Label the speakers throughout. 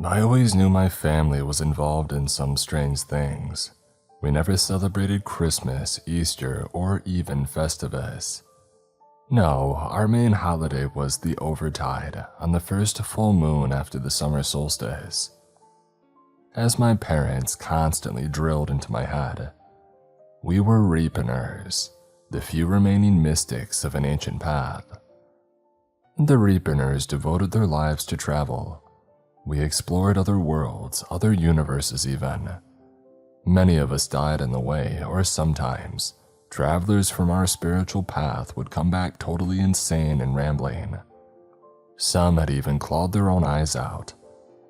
Speaker 1: I always knew my family was involved in some strange things. We never celebrated Christmas, Easter, or even Festivus. No, our main holiday was the overtide on the first full moon after the summer solstice. As my parents constantly drilled into my head, we were Reaperners, the few remaining mystics of an ancient path. The Reaperners devoted their lives to travel. We explored other worlds, other universes even. Many of us died on the way, or sometimes, travelers from our spiritual path would come back totally insane and rambling. Some had even clawed their own eyes out,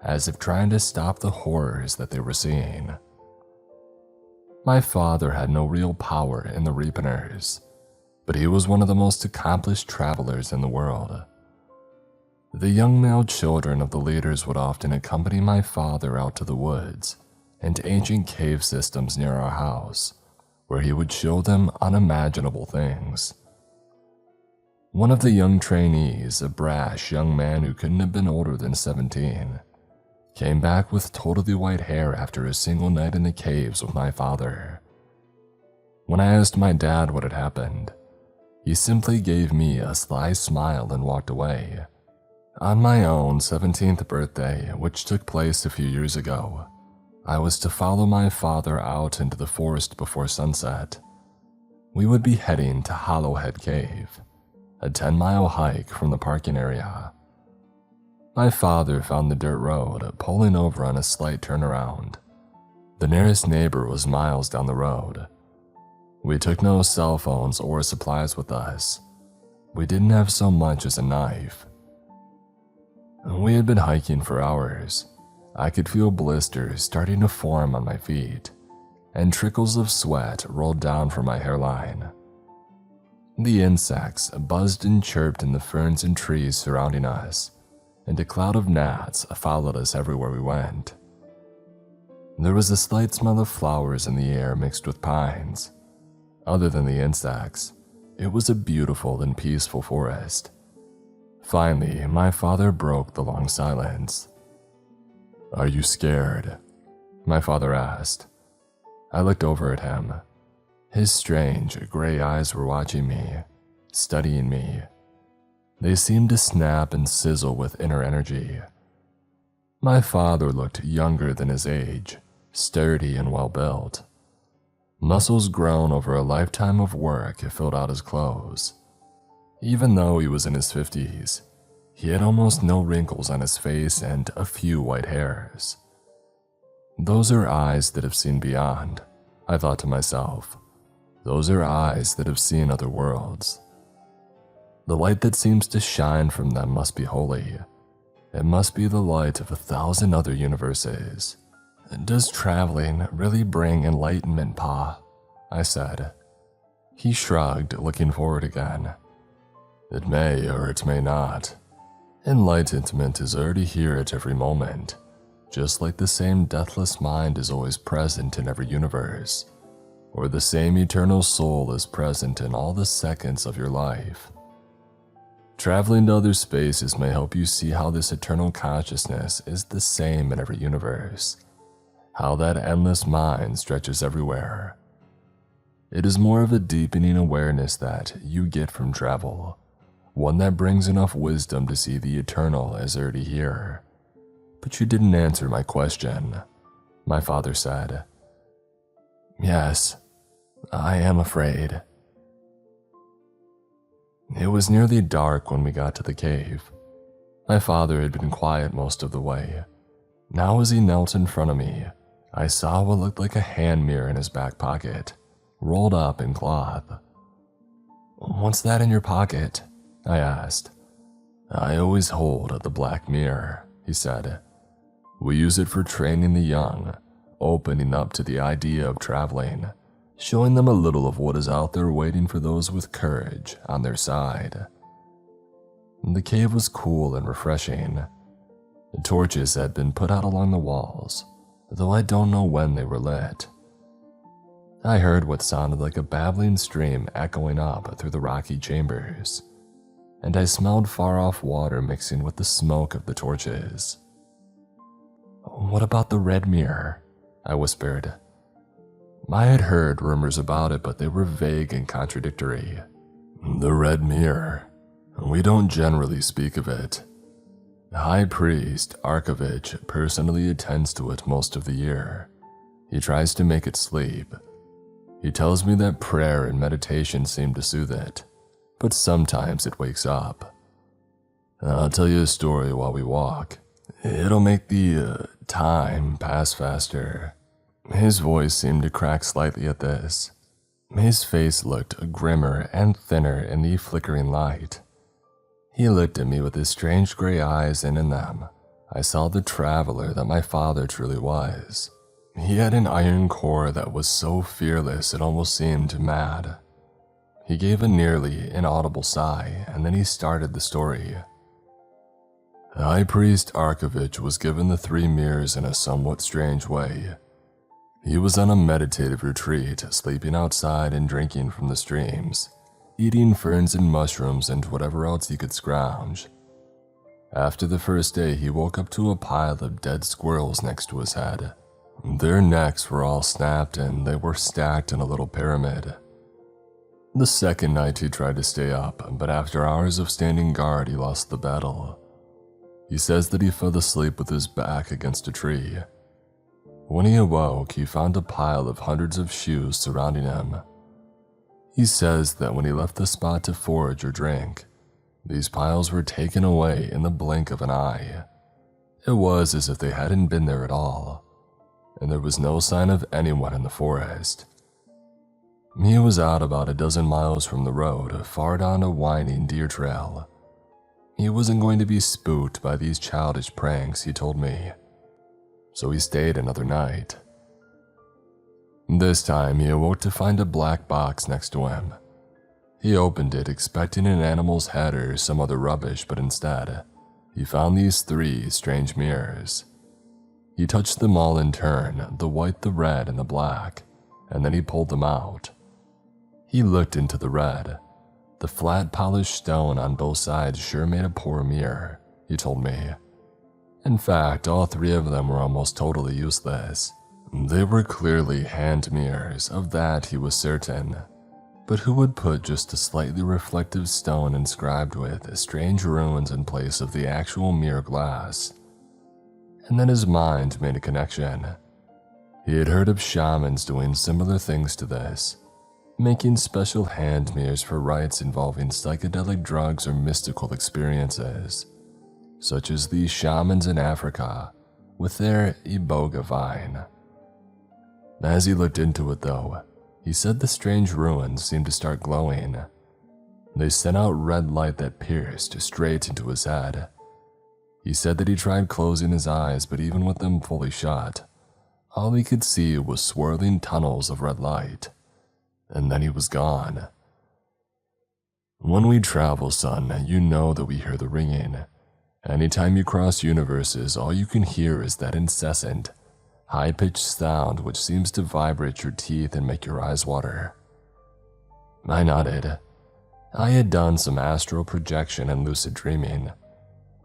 Speaker 1: as if trying to stop the horrors that they were seeing. My father had no real power in the Reaperners, but he was one of the most accomplished travelers in the world. The young male children of the leaders would often accompany my father out to the woods and ancient cave systems near our house, where he would show them unimaginable things. One of the young trainees, a brash young man who couldn't have been older than 17, came back with totally white hair after a single night in the caves with my father. When I asked my dad what had happened, he simply gave me a sly smile and walked away. On my own 17th birthday, which took place a few years ago, I was to follow my father out into the forest before sunset. We would be heading to Hollowhead Cave, a 10-mile hike from the parking area. My father found the dirt road, pulling over on a slight turnaround. The nearest neighbor was miles down the road. We took no cell phones or supplies with us. We didn't have so much as a knife. We had been hiking for hours. I could feel blisters starting to form on my feet, and trickles of sweat rolled down from my hairline. The insects buzzed and chirped in the ferns and trees surrounding us, and a cloud of gnats followed us everywhere we went. There was a slight smell of flowers in the air mixed with pines. Other than the insects, it was a beautiful and peaceful forest. Finally, my father broke the long silence. "Are you scared?" my father asked. I looked over at him. His strange, gray eyes were watching me, studying me. They seemed to snap and sizzle with inner energy. My father looked younger than his age, sturdy and well-built. Muscles grown over a lifetime of work filled out his clothes. Even though he was in his 50s, he had almost no wrinkles on his face and a few white hairs. Those are eyes that have seen beyond, I thought to myself. Those are eyes that have seen other worlds. The light that seems to shine from them must be holy. It must be the light of 1,000 other universes. "Does traveling really bring enlightenment, Pa?" I said. He shrugged, looking forward again. "It may or it may not. Enlightenment is already here at every moment, just like the same deathless mind is always present in every universe, or the same eternal soul is present in all the seconds of your life. Traveling to other spaces may help you see how this eternal consciousness is the same in every universe, how that endless mind stretches everywhere. It is more of a deepening awareness that you get from travel, one that brings enough wisdom to see the eternal as already here. But you didn't answer my question," my father said. "Yes, I am afraid." It was nearly dark when we got to the cave. My father had been quiet most of the way. Now as he knelt in front of me, I saw what looked like a hand mirror in his back pocket, rolled up in cloth. "What's that in your pocket?" I asked. "I always hold the black mirror," he said. "We use it for training the young, opening up to the idea of traveling, showing them a little of what is out there waiting for those with courage on their side." The cave was cool and refreshing. The torches had been put out along the walls, though I don't know when they were lit. I heard what sounded like a babbling stream echoing up through the rocky chambers, and I smelled far-off water mixing with the smoke of the torches. "What about the red mirror?" I whispered. I had heard rumors about it, but they were vague and contradictory. "The red mirror. We don't generally speak of it. The High Priest, Arkovich, personally attends to it most of the year. He tries to make it sleep. He tells me that prayer and meditation seem to soothe it, but sometimes it wakes up. I'll tell you a story while we walk. It'll make the time pass faster." His voice seemed to crack slightly at this. His face looked grimmer and thinner in the flickering light. He looked at me with his strange gray eyes, and in them, I saw the traveler that my father truly was. He had an iron core that was so fearless it almost seemed mad. He gave a nearly inaudible sigh, and then he started the story. High Priest Arkovich was given the 3 mirrors in a somewhat strange way. He was on a meditative retreat, sleeping outside and drinking from the streams, eating ferns and mushrooms and whatever else he could scrounge. After the first day, he woke up to a pile of dead squirrels next to his head. Their necks were all snapped and they were stacked in a little pyramid. The second night he tried to stay up, but after hours of standing guard, he lost the battle. He says that he fell asleep with his back against a tree. When he awoke, he found a pile of hundreds of shoes surrounding him. He says that when he left the spot to forage or drink, these piles were taken away in the blink of an eye. It was as if they hadn't been there at all, and there was no sign of anyone in the forest. He was out about a dozen miles from the road, far down a winding deer trail. He wasn't going to be spooked by these childish pranks, he told me, so he stayed another night. This time, he awoke to find a black box next to him. He opened it expecting an animal's head or some other rubbish, but instead, he found these 3 strange mirrors. He touched them all in turn, the white, the red, and the black, and then he pulled them out. He looked into the red. The flat, polished stone on both sides sure made a poor mirror, he told me. In fact, all 3 of them were almost totally useless. They were clearly hand mirrors, of that he was certain. But who would put just a slightly reflective stone inscribed with strange runes in place of the actual mirror glass? And then his mind made a connection. He had heard of shamans doing similar things to this, making special hand mirrors for rites involving psychedelic drugs or mystical experiences, such as the shamans in Africa with their iboga vine. As he looked into it though, he said the strange ruins seemed to start glowing. They sent out red light that pierced straight into his head. He said that he tried closing his eyes, but even with them fully shut, all he could see was swirling tunnels of red light. And then he was gone. When we travel, son, you know that we hear the ringing. Anytime you cross universes, all you can hear is that incessant, high-pitched sound which seems to vibrate your teeth and make your eyes water. I nodded. I had done some astral projection and lucid dreaming,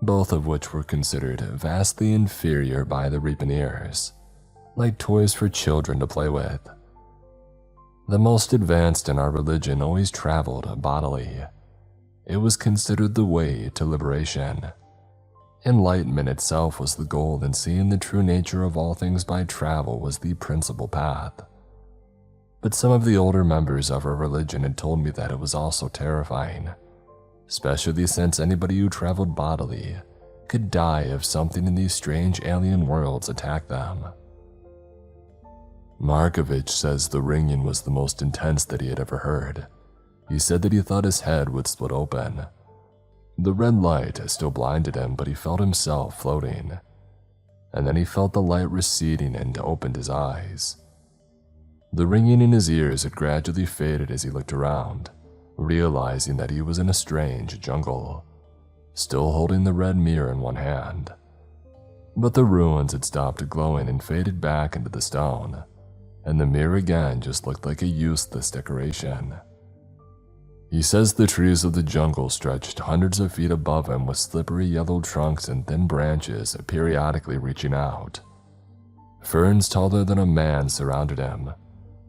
Speaker 1: both of which were considered vastly inferior by the Reaponeers, like toys for children to play with. The most advanced in our religion always traveled bodily. It was considered the way to liberation. Enlightenment itself was the goal, and seeing the true nature of all things by travel was the principal path. But some of the older members of our religion had told me that it was also terrifying, especially since anybody who traveled bodily could die if something in these strange alien worlds attacked them. Markovich says the ringing was the most intense that he had ever heard. He said that he thought his head would split open. The red light still blinded him, but he felt himself floating. And then he felt the light receding and opened his eyes. The ringing in his ears had gradually faded as he looked around, realizing that he was in a strange jungle, still holding the red mirror in one hand. But the ruins had stopped glowing and faded back into the stone, and the mirror again just looked like a useless decoration. He says the trees of the jungle stretched hundreds of feet above him with slippery yellow trunks and thin branches periodically reaching out, Ferns taller than a man surrounded him.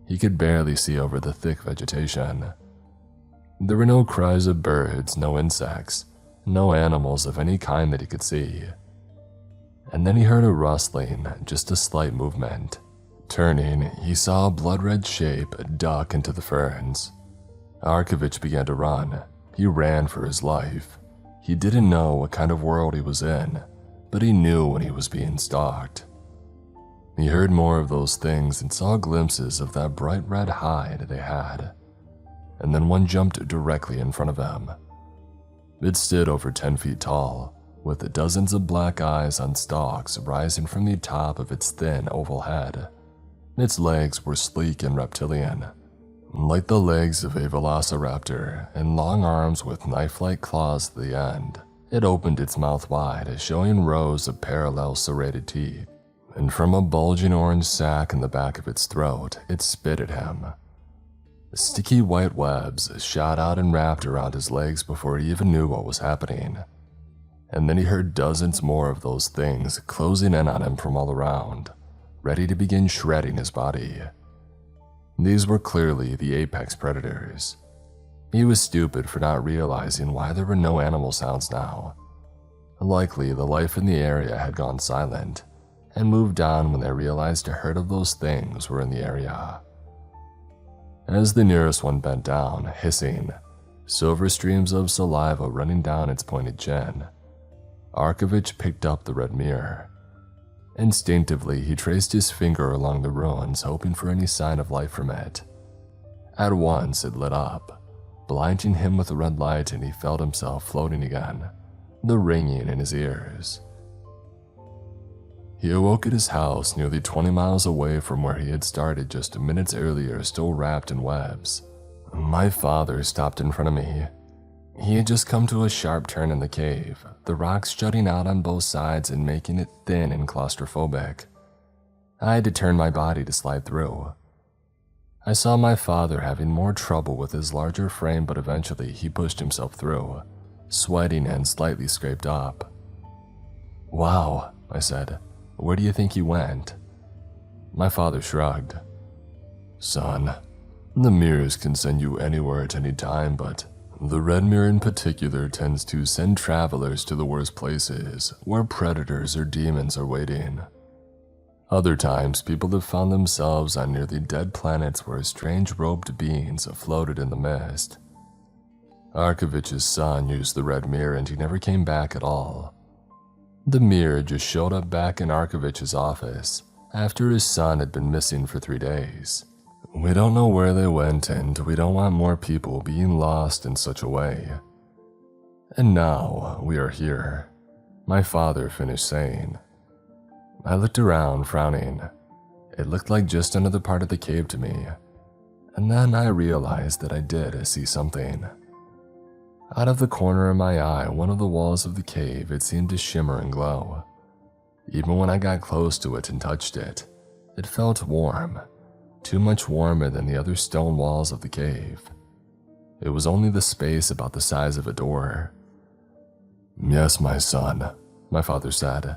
Speaker 1: He could barely see over the thick vegetation. There were no cries of birds, no insects, no animals of any kind that he could see. And then he heard a rustling, just a slight movement. Turning, he saw a blood-red shape duck into the ferns. Arkovich began to run. He ran for his life. He didn't know what kind of world he was in, but he knew when he was being stalked. He heard more of those things and saw glimpses of that bright red hide they had. And then one jumped directly in front of him. It stood over 10 feet tall, with dozens of black eyes on stalks rising from the top of its thin oval head. Its legs were sleek and reptilian, like the legs of a velociraptor, and long arms with knife-like claws at the end. It opened its mouth wide, showing rows of parallel serrated teeth, and from a bulging orange sac in the back of its throat, it spit at him. Sticky white webs shot out and wrapped around his legs before he even knew what was happening. And then he heard dozens more of those things closing in on him from all around, ready to begin shredding his body. These were clearly the apex predators. He was stupid for not realizing why there were no animal sounds now. Likely the life in the area had gone silent, and moved on when they realized a herd of those things were in the area. As the nearest one bent down, hissing, silver streams of saliva running down its pointed chin, Arkovich picked up the red mirror. Instinctively, he traced his finger along the ruins, hoping for any sign of life from it. At once, it lit up, blinding him with the red light, and he felt himself floating again, the ringing in his ears. He awoke at his house nearly 20 miles away from where he had started just minutes earlier, still wrapped in webs. My father stopped in front of me. He had just come to a sharp turn in the cave, the rocks jutting out on both sides and making it thin and claustrophobic. I had to turn my body to slide through. I saw my father having more trouble with his larger frame, but eventually he pushed himself through, sweating and slightly scraped up. "Wow," I said. "Where do you think you went?" My father shrugged. "Son, the mirrors can send you anywhere at any time, but the red mirror in particular tends to send travelers to the worst places, where predators or demons are waiting. Other times, people have found themselves on nearly dead planets where strange robed beings floated in the mist. Arkovich's son used the red mirror and he never came back at all. The mirror just showed up back in Arkovich's office after his son had been missing for 3 days. We don't know where they went, and we don't want more people being lost in such a way. And now we are here," my father finished saying. I looked around, frowning. It looked like just another part of the cave to me, and then I realized that I did see something. Out of the corner of my eye, one of the walls of the cave, it seemed to shimmer and glow. Even when I got close to it and touched it, it felt warm, too much warmer than the other stone walls of the cave. It was only the space about the size of a door. "Yes, my son," my father said.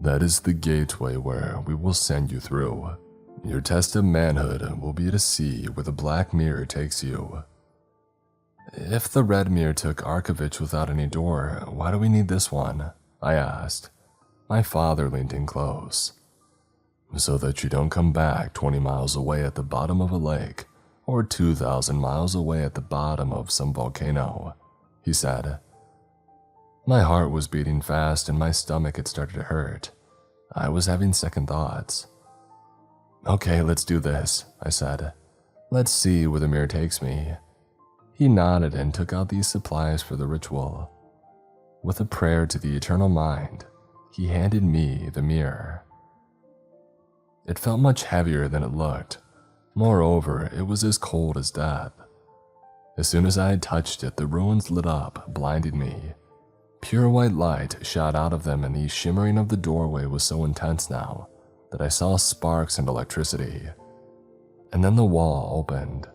Speaker 1: "That is the gateway where we will send you through. Your test of manhood will be to see where the black mirror takes you." "If the red mirror took Arkovich without any door, why do we need this one?" I asked. My father leaned in close. "So that you don't come back 20 miles away at the bottom of a lake, or 2,000 miles away at the bottom of some volcano," he said. My heart was beating fast and my stomach had started to hurt. I was having second thoughts. "Okay, let's do this," I said. "Let's see where the mirror takes me." He nodded and took out these supplies for the ritual. With a prayer to the eternal mind, he handed me the mirror. It felt much heavier than it looked. Moreover, it was as cold as death. As soon as I had touched it, the ruins lit up, blinding me. Pure white light shot out of them, and the shimmering of the doorway was so intense now that I saw sparks and electricity. And then the wall opened.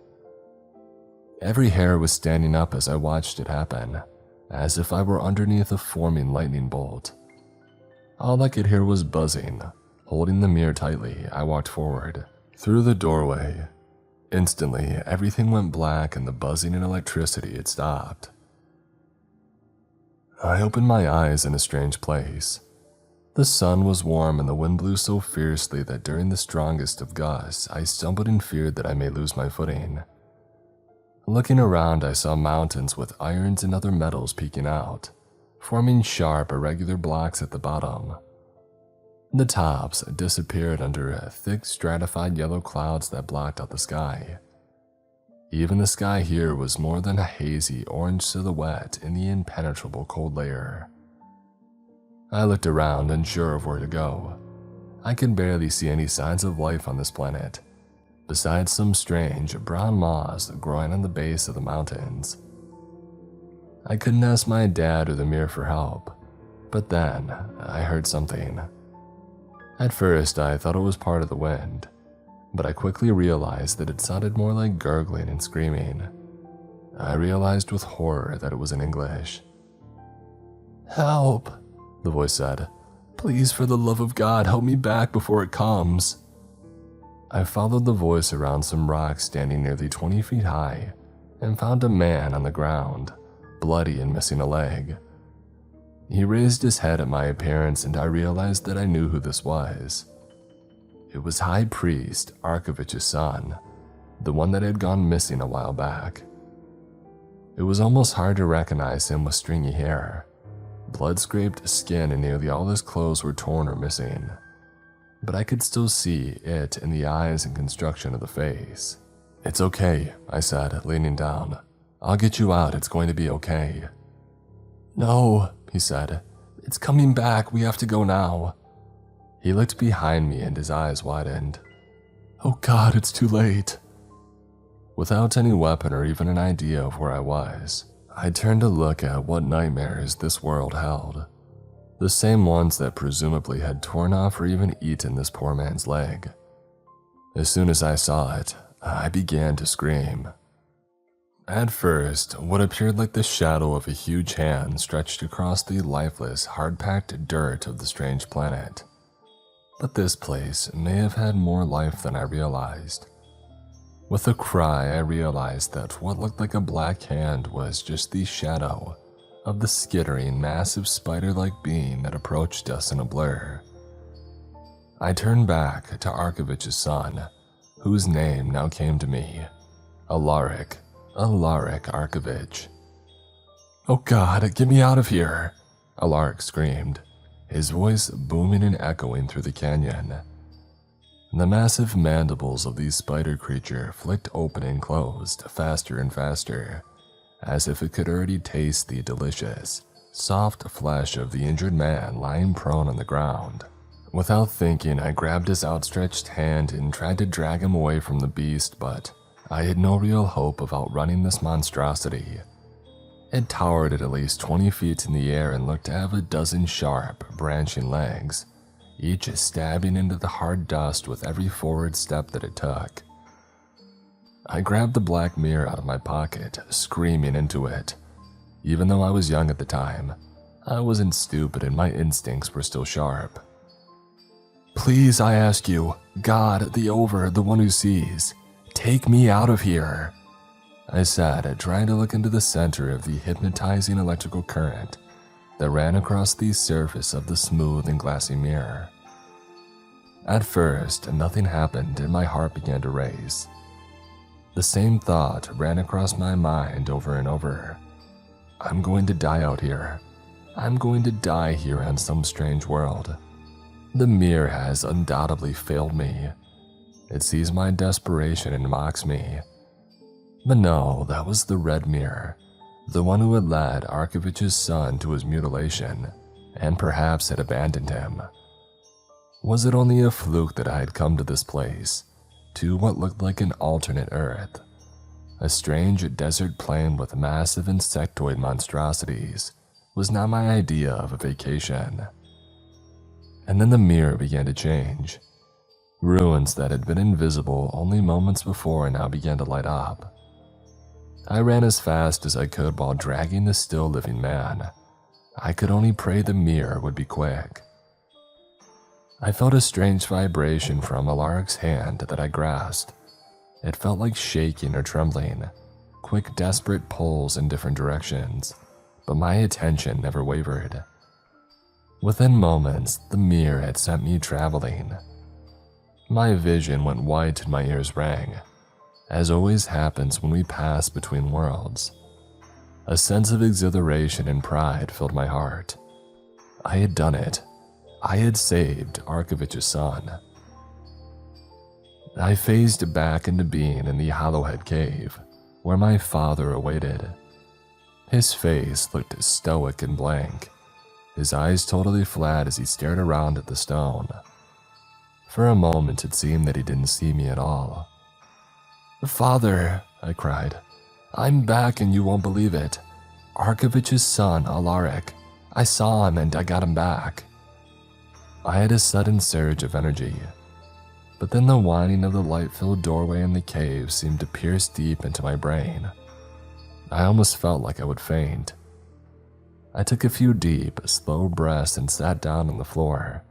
Speaker 1: Every hair was standing up as I watched it happen, as if I were underneath a forming lightning bolt. All I could hear was buzzing, Holding the mirror tightly, I walked forward. Through the doorway. Instantly, everything went black and the buzzing and electricity had stopped. I opened my eyes in a strange place. The sun was warm and the wind blew so fiercely that during the strongest of gusts, I stumbled and feared that I may lose my footing. Looking around, I saw mountains with irons and other metals peeking out, forming sharp, irregular blocks at the bottom. The tops disappeared under thick, stratified yellow clouds that blocked out the sky. Even the sky here was more than a hazy orange silhouette in the impenetrable cold layer. I looked around, unsure of where to go. I could barely see any signs of life on this planet, besides some strange brown moss growing on the base of the mountains. I couldn't ask my dad or the mirror for help, but then I heard something. At first, I thought it was part of the wind, but I quickly realized that it sounded more like gurgling and screaming. I realized with horror that it was in English. "Help," the voice said. "Please, for the love of God, help me back before it comes." I followed the voice around some rocks standing nearly 20 feet high and found a man on the ground, bloody and missing a leg. He raised his head at my appearance and I realized that I knew who this was. It was High Priest Arkovich's son, the one that had gone missing a while back. It was almost hard to recognize him with stringy hair, blood-scraped skin, and nearly all his clothes were torn or missing. But I could still see it in the eyes and construction of the face. "It's okay," I said, leaning down. "I'll get you out, it's going to be okay." "No," he said. "It's coming back, we have to go now." He looked behind me and his eyes widened. "Oh God, it's too late." Without any weapon or even an idea of where I was, I turned to look at what nightmares this world held. The same ones that presumably had torn off or even eaten this poor man's leg. As soon as I saw it, I began to scream. At first, what appeared like the shadow of a huge hand stretched across the lifeless, hard-packed dirt of the strange planet. But this place may have had more life than I realized. With a cry, I realized that what looked like a black hand was just the shadow of the skittering, massive spider-like being that approached us in a blur. I turned back to Arkovich's son, whose name now came to me, Alaric Arkovich. "Oh God, get me out of here," Alaric screamed, his voice booming and echoing through the canyon. The massive mandibles of the spider creature flicked open and closed faster and faster, as if it could already taste the delicious, soft flesh of the injured man lying prone on the ground. Without thinking, I grabbed his outstretched hand and tried to drag him away from the beast, but I had no real hope of outrunning this monstrosity. It towered at least 20 feet in the air and looked to have a dozen sharp, branching legs, each stabbing into the hard dust with every forward step that it took. I grabbed the black mirror out of my pocket, screaming into it. Even though I was young at the time, I wasn't stupid and my instincts were still sharp. "Please, I ask you, God, the one who sees, take me out of here," I said, trying to look into the center of the hypnotizing electrical current that ran across the surface of the smooth and glassy mirror. At first, nothing happened and my heart began to race. The same thought ran across my mind over and over. I'm going to die out here. I'm going to die here on some strange world. The mirror has undoubtedly failed me. It sees my desperation and mocks me. But no, that was the red mirror, the one who had led Arkovich's son to his mutilation, and perhaps had abandoned him. Was it only a fluke that I had come to this place, to what looked like an alternate Earth? A strange desert plain with massive insectoid monstrosities was not my idea of a vacation. And then the mirror began to change. Ruins that had been invisible only moments before now began to light up. I ran as fast as I could while dragging the still living man. I could only pray the mirror would be quick. I felt a strange vibration from Alaric's hand that I grasped. It felt like shaking or trembling, quick, desperate pulls in different directions, but my attention never wavered. Within moments, the mirror had sent me traveling. My vision went white and my ears rang, as always happens when we pass between worlds. A sense of exhilaration and pride filled my heart. I had done it. I had saved Arkovich's son. I phased back into being in the Hollowhead Cave, where my father awaited. His face looked stoic and blank, his eyes totally flat as he stared around at the stone. For a moment it seemed that he didn't see me at all. "Father," I cried, "I'm back and you won't believe it. Arkovich's son, Alaric. I saw him and I got him back." I had a sudden surge of energy, but then the whining of the light-filled doorway in the cave seemed to pierce deep into my brain. I almost felt like I would faint. I took a few deep, slow breaths and sat down on the floor,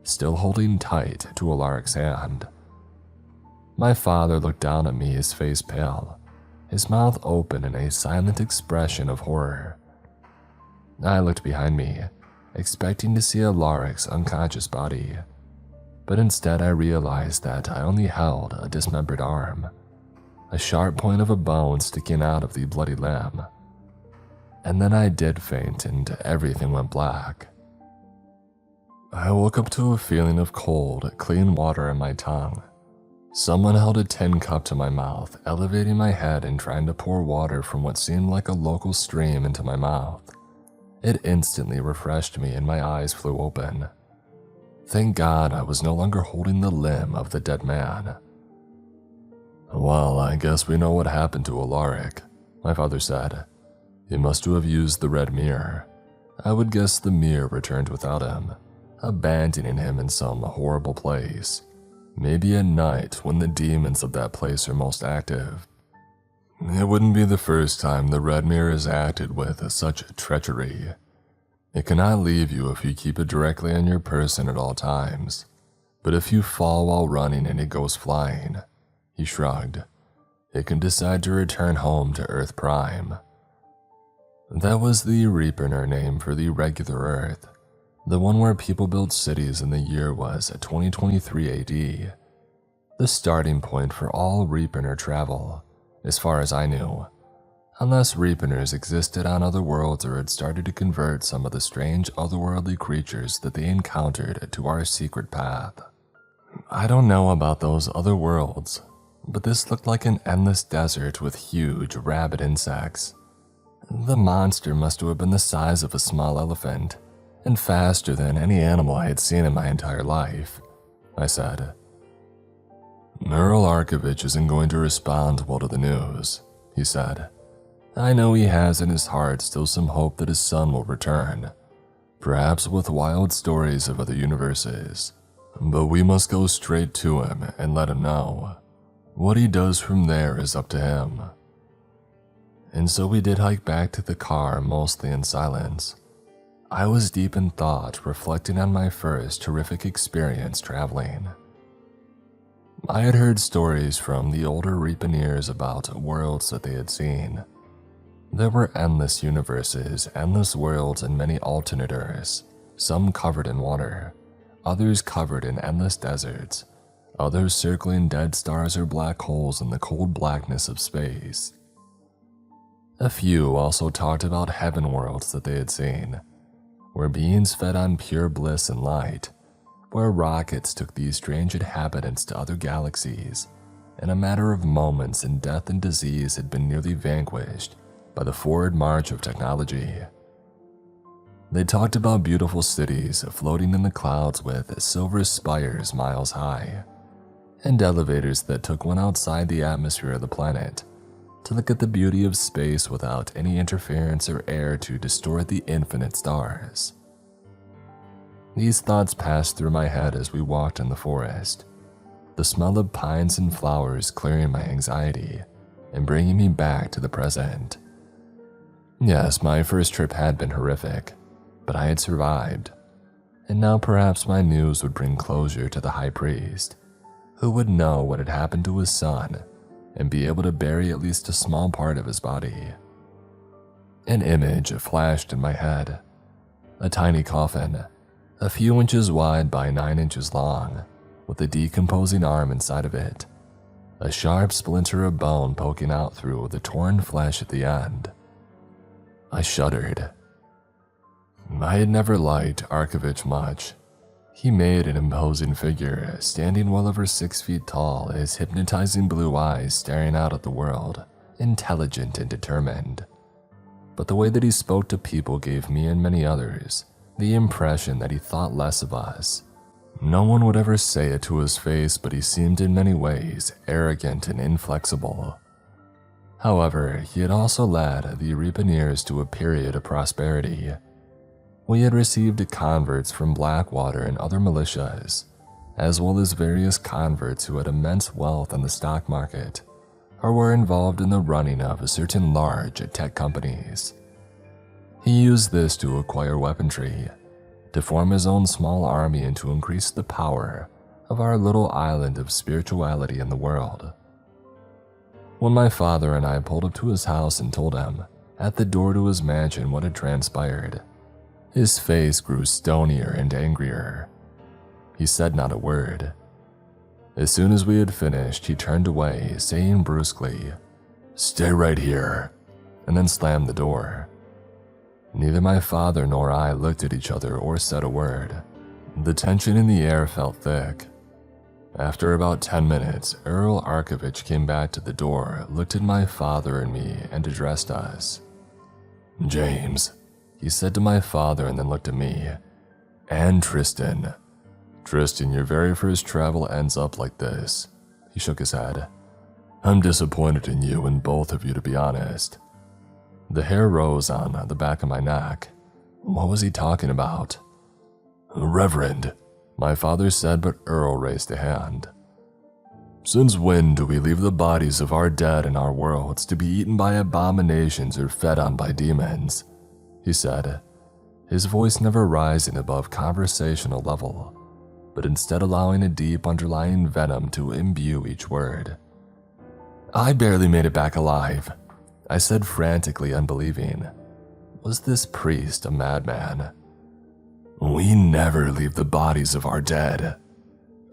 Speaker 1: still holding tight to Alaric's hand. My father looked down at me, his face pale, his mouth open in a silent expression of horror. I looked behind me, expecting to see Alaric's unconscious body, but instead I realized that I only held a dismembered arm, a sharp point of a bone sticking out of the bloody limb. And then I did faint and everything went black. I woke up to a feeling of cold, clean water in my tongue. Someone held a tin cup to my mouth, elevating my head and trying to pour water from what seemed like a local stream into my mouth. It instantly refreshed me and my eyes flew open. Thank God I was no longer holding the limb of the dead man. "Well, I guess we know what happened to Alaric," my father said. "He must have used the red mirror. I would guess the mirror returned without him, abandoning him in some horrible place. Maybe at night when the demons of that place are most active. It wouldn't be the first time the red mirror has acted with such treachery. It cannot leave you if you keep it directly on your person at all times, but if you fall while running and it goes flying," he shrugged, "it can decide to return home to Earth Prime." That was the Reaper name for the regular Earth, the one where people built cities, and the year was 2023 AD. The starting point for all Reaper travel, as far as I knew, unless Reapers existed on other worlds or had started to convert some of the strange otherworldly creatures that they encountered to our secret path. I don't know about those other worlds, but this looked like an endless desert with huge rabid insects. The monster must have been the size of a small elephant, and faster than any animal I had seen in my entire life, I said. "Earl Arkovich isn't going to respond well to the news," he said. "I know he has in his heart still some hope that his son will return, perhaps with wild stories of other universes, but we must go straight to him and let him know. What he does from there is up to him." And so we did hike back to the car, mostly in silence. I was deep in thought, reflecting on my first horrific experience traveling. I had heard stories from the older Reapineers about worlds that they had seen. There were endless universes, endless worlds, and many alternate Earths, some covered in water, others covered in endless deserts, others circling dead stars or black holes in the cold blackness of space. A few also talked about heaven worlds that they had seen, where beings fed on pure bliss and light, where rockets took these strange inhabitants to other galaxies in a matter of moments, and death and disease had been nearly vanquished by the forward march of technology. They talked about beautiful cities floating in the clouds with silver spires miles high, and elevators that took one outside the atmosphere of the planet to look at the beauty of space without any interference or air to distort the infinite stars. These thoughts passed through my head as we walked in the forest, the smell of pines and flowers clearing my anxiety and bringing me back to the present. Yes, my first trip had been horrific, but I had survived. and now perhaps my news would bring closure to the high priest, who would know what had happened to his son and be able to bury at least a small part of his body. An image flashed in my head. A tiny coffin, a few inches wide by 9 inches long, with a decomposing arm inside of it, a sharp splinter of bone poking out through the torn flesh at the end. I shuddered. I had never liked Arkovich much. He made an imposing figure, standing well over 6 feet tall, his hypnotizing blue eyes staring out at the world, intelligent and determined. But the way that he spoke to people gave me and many others the impression that he thought less of us. No one would ever say it to his face, but he seemed in many ways arrogant and inflexible. However, he had also led the Reapaniers to a period of prosperity. We had received converts from Blackwater and other militias, as well as various converts who had immense wealth on the stock market, or were involved in the running of certain large tech companies. He used this to acquire weaponry, to form his own small army and to increase the power of our little island of spirituality in the world. When my father and I pulled up to his house and told him, at the door to his mansion, what had transpired, his face grew stonier and angrier. He said not a word. As soon as we had finished, he turned away, saying brusquely, "Stay right here," and then slammed the door. Neither my father nor I looked at each other or said a word. The tension in the air felt thick. After about 10 minutes, Earl Arkovich came back to the door, looked at my father and me, and addressed us. "James," he said to my father, and then looked at me. "And Tristan. Tristan, your very first travel ends up like this." He shook his head. "I'm disappointed in you and both of you, to be honest." The hair rose on the back of my neck. What was he talking about? "Reverend," my father said, but Earl raised a hand. "Since when do we leave the bodies of our dead in our worlds to be eaten by abominations or fed on by demons?" he said, his voice never rising above conversational level, but instead allowing a deep underlying venom to imbue each word. "I barely made it back alive," I said, frantically unbelieving. Was this priest a madman? "We never leave the bodies of our dead,"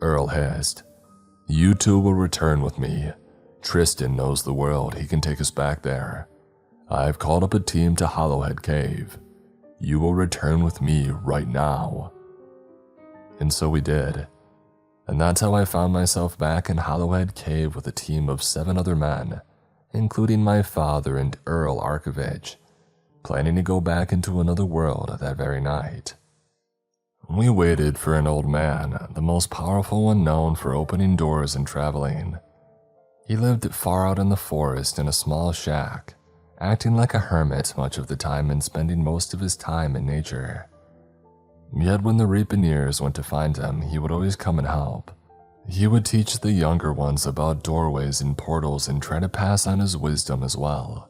Speaker 1: Earl hissed. "You two will return with me. Tristan knows the world, he can take us back there. I've called up a team to Hollowhead Cave. You will return with me right now." And so we did. And that's how I found myself back in Hollowhead Cave with a team of 7 other men, including my father and Earl Arkovich, planning to go back into another world that very night. We waited for an old man, the most powerful one known for opening doors and traveling. He lived far out in the forest in a small shack, acting like a hermit much of the time and spending most of his time in nature. Yet when the Reapaniers went to find him, he would always come and help. He would teach the younger ones about doorways and portals and try to pass on his wisdom as well.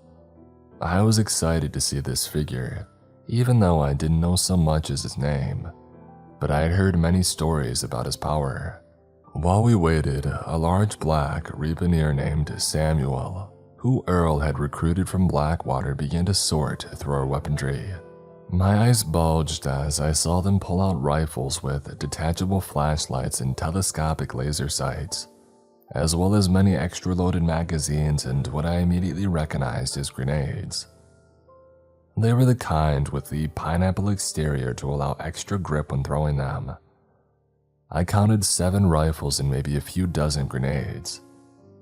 Speaker 1: I was excited to see this figure, even though I didn't know so much as his name, but I had heard many stories about his power. While we waited, a large black Reapanier named Samuel, who Earl had recruited from Blackwater, began to sort through our weaponry. My eyes bulged as I saw them pull out rifles with detachable flashlights and telescopic laser sights, as well as many extra loaded magazines and what I immediately recognized as grenades. They were the kind with the pineapple exterior to allow extra grip when throwing them. I counted 7 rifles and maybe a few dozen grenades.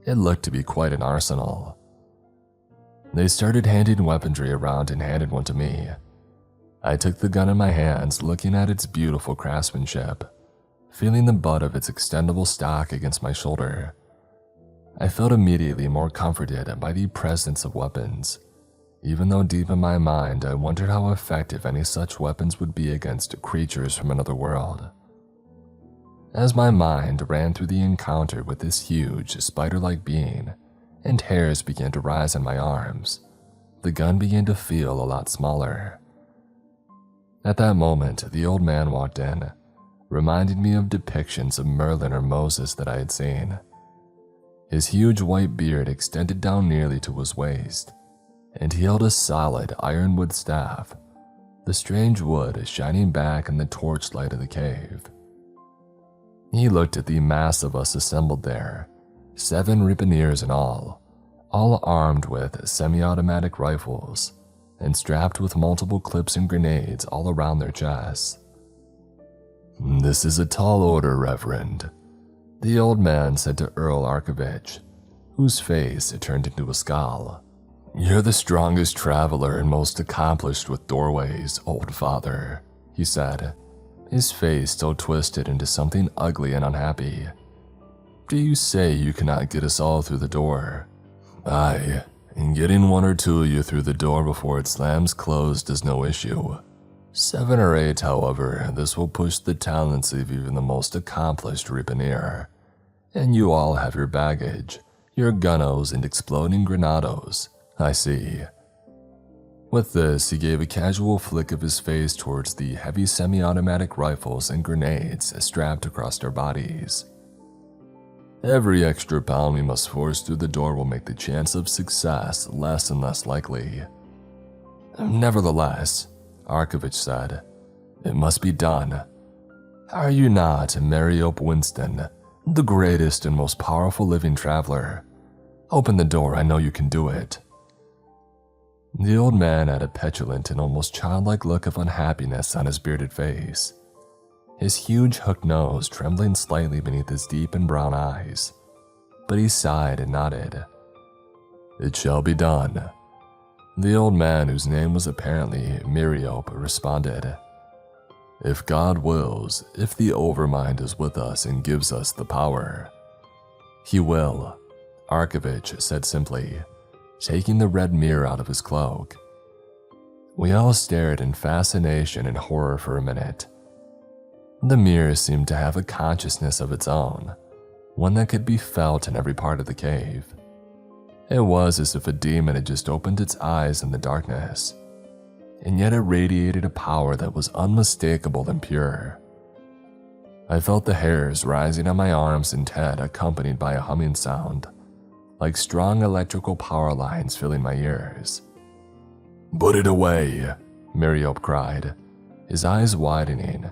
Speaker 1: It looked to be quite an arsenal. They started handing weaponry around and handed one to me. I took the gun in my hands, looking at its beautiful craftsmanship, feeling the butt of its extendable stock against my shoulder. I felt immediately more comforted by the presence of weapons, even though deep in my mind I wondered how effective any such weapons would be against creatures from another world. As my mind ran through the encounter with this huge, spider-like being, and hairs began to rise on my arms, the gun began to feel a lot smaller. At that moment, the old man walked in, reminding me of depictions of Merlin or Moses that I had seen. His huge white beard extended down nearly to his waist, and he held a solid ironwood staff, the strange wood shining back in the torchlight of the cave. He looked at the mass of us assembled there, 7 Ripaneers in all armed with semi-automatic rifles and strapped with multiple clips and grenades all around their chests. "This is a tall order, Reverend," the old man said to Earl Arkovich, whose face had turned into a scowl. "You're the strongest traveler and most accomplished with doorways, old father," he said, his face still twisted into something ugly and unhappy. "Do you say you cannot get us all through the door?" "Aye, and getting 1 or 2 of you through the door before it slams closed is no issue. 7 or 8, however, this will push the talents of even the most accomplished Ripaneer. And you all have your baggage, your gunnos and exploding granados, I see." With this, he gave a casual flick of his face towards the heavy semi-automatic rifles and grenades strapped across our bodies. "Every extra pound we must force through the door will make the chance of success less and less likely." "Nevertheless," Arkovich said, "it must be done. Are you not Mariope Winston, the greatest and most powerful living traveler? Open the door, I know you can do it." The old man had a petulant and almost childlike look of unhappiness on his bearded face, his huge hooked nose trembling slightly beneath his deep and brown eyes, but he sighed and nodded. "It shall be done." The old man, whose name was apparently Mariope, responded. "If God wills, if the Overmind is with us and gives us the power." "He will," Arkovich said simply, taking the red mirror out of his cloak. We all stared in fascination and horror for a minute. The mirror seemed to have a consciousness of its own, one that could be felt in every part of the cave. It was as if a demon had just opened its eyes in the darkness, and yet it radiated a power that was unmistakable and pure. I felt the hairs rising on my arms and head, accompanied by a humming sound, like strong electrical power lines filling my ears. "Put it away," Mariope cried, his eyes widening,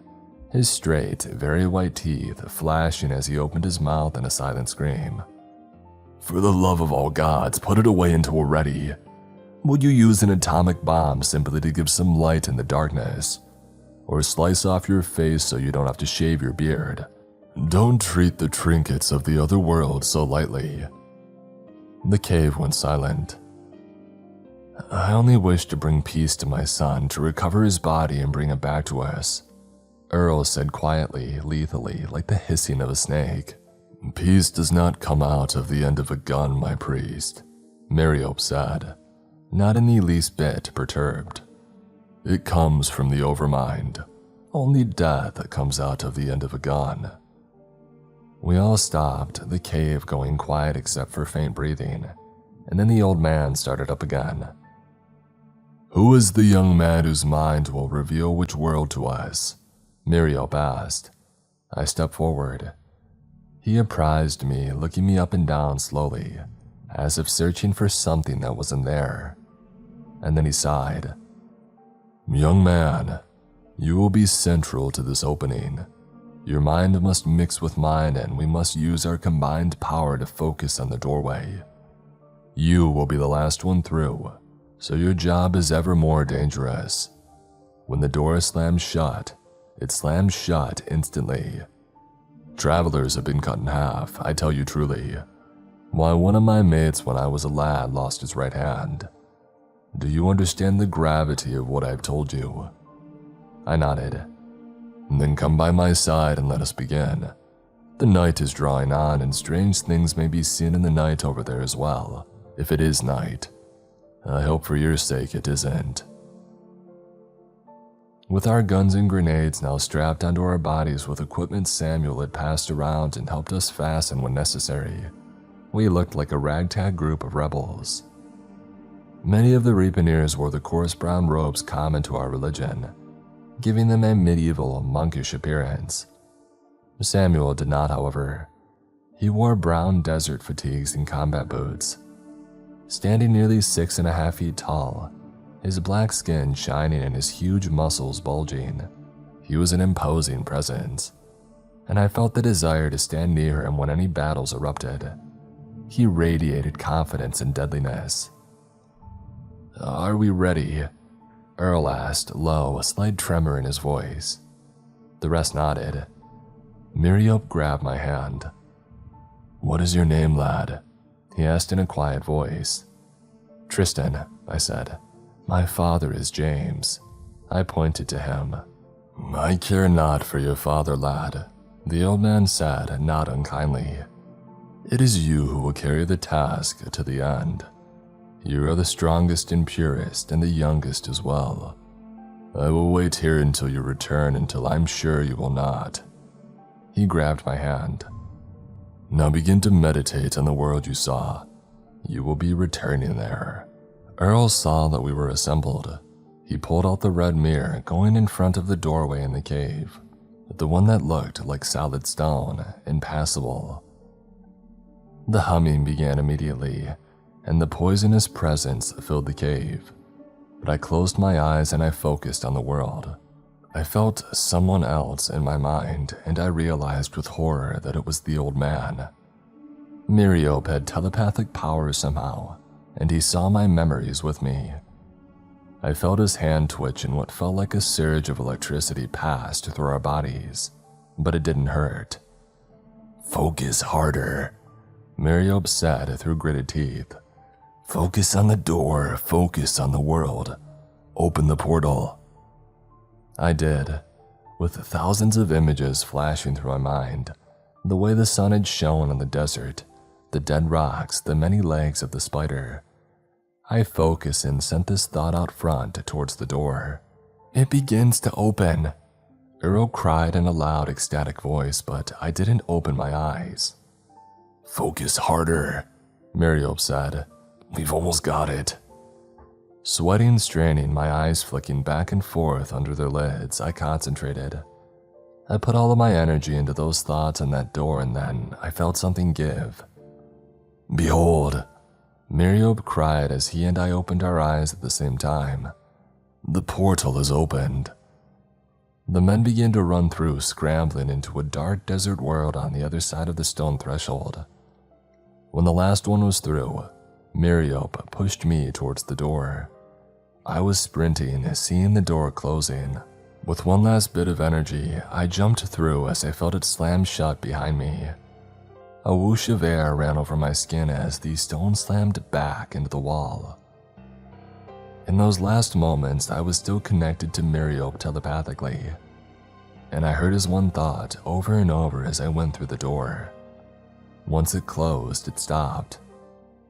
Speaker 1: his straight, very white teeth flashing as he opened his mouth in a silent scream. "For the love of all gods, put it away until we're ready. Would you use an atomic bomb simply to give some light in the darkness? Or slice off your face so you don't have to shave your beard? Don't treat the trinkets of the other world so lightly." The cave went silent. "I only wish to bring peace to my son, to recover his body and bring it back to us," Earl said quietly, lethally, like the hissing of a snake. "Peace does not come out of the end of a gun, my priest," Mariope said, not in the least bit perturbed. "It comes from the Overmind. Only death comes out of the end of a gun." We all stopped, the cave going quiet except for faint breathing, and then the old man started up again. "Who is the young man whose mind will reveal which world to us?" Mariope asked. I stepped forward. He apprised me, looking me up and down slowly, as if searching for something that wasn't there. And then he sighed. "Young man, you will be central to this opening. Your mind must mix with mine, and we must use our combined power to focus on the doorway. You will be the last one through, so your job is ever more dangerous. When the door slams shut, it slams shut instantly. Travelers have been cut in half, I tell you truly. Why, one of my mates when I was a lad lost his right hand. Do you understand the gravity of what I've told you?" I nodded. "Then come by my side and let us begin. The night is drawing on, and strange things may be seen in the night over there as well, if it is night. I hope for your sake it isn't." With our guns and grenades now strapped onto our bodies with equipment Samuel had passed around and helped us fasten when necessary, we looked like a ragtag group of rebels. Many of the Ripaneers wore the coarse brown robes common to our religion, giving them a medieval, monkish appearance. Samuel did not, however. He wore brown desert fatigues and combat boots. Standing nearly 6.5 feet tall, his black skin shining and his huge muscles bulging, he was an imposing presence, and I felt the desire to stand near him when any battles erupted. He radiated confidence and deadliness. "Are we ready?" Earl asked, low, a slight tremor in his voice. The rest nodded. Miriop grabbed my hand. "What is your name, lad?" he asked in a quiet voice. "Tristan," I said. "My father is James." I pointed to him. "I care not for your father, lad," the old man said, not unkindly. "It is you who will carry the task to the end. You are the strongest and purest, and the youngest as well. I will wait here until you return, until I'm sure you will not." He grabbed my hand. "Now begin to meditate on the world you saw. You will be returning there." Earl saw that we were assembled. He pulled out the red mirror, going in front of the doorway in the cave, the one that looked like solid stone, impassable. The humming began immediately, and the poisonous presence filled the cave. But I closed my eyes and I focused on the world. I felt someone else in my mind, and I realized with horror that it was the old man. Miriop had telepathic powers somehow, and he saw my memories with me. I felt his hand twitch and what felt like a surge of electricity passed through our bodies, but it didn't hurt. "Focus harder," Miriop said through gritted teeth. "Focus on the door, focus on the world. Open the portal." I did, with thousands of images flashing through my mind, the way the sun had shone on the desert, the dead rocks, the many legs of the spider. I focused and sent this thought out front towards the door. "It begins to open," Earl cried in a loud, ecstatic voice, but I didn't open my eyes. "Focus harder," Miriop said. "We've almost got it." Sweating, straining, my eyes flicking back and forth under their lids, I concentrated. I put all of my energy into those thoughts on that door, and then I felt something give. "Behold," Miriop cried as he and I opened our eyes at the same time. "The portal is opened." The men began to run through, scrambling into a dark desert world on the other side of the stone threshold. When the last one was through, Miriop pushed me towards the door. I was sprinting, seeing the door closing. With one last bit of energy, I jumped through as I felt it slam shut behind me. A whoosh of air ran over my skin as the stone slammed back into the wall. In those last moments, I was still connected to Miriop telepathically, and I heard his one thought over and over as I went through the door. Once it closed, it stopped,